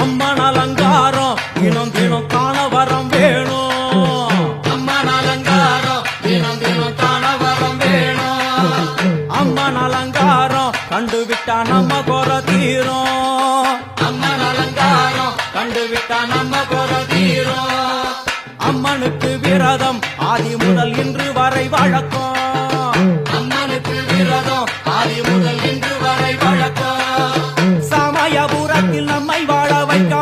அம்மன் அலங்காரம் தினம் தினம் காண வரம் வேணும். அம்மன் அலங்காரம் தினம் தினம் காண வரம் வேணும். அம்மன் அலங்காரம் கண்டுவிட்டா நம்ம குறை தீரும். அம்மன் அலங்காரம் கண்டுவிட்டா நம்ம குறை தீரும். அம்மனுக்கு விரதம் ஆதி முதல் இன்று வரை வழக்கம். அம்மனுக்கு விரதம் ஆதி முதல் இன்று வரை வழக்கம். சமயபுரத்தில் நம்மை வாழ வைக்க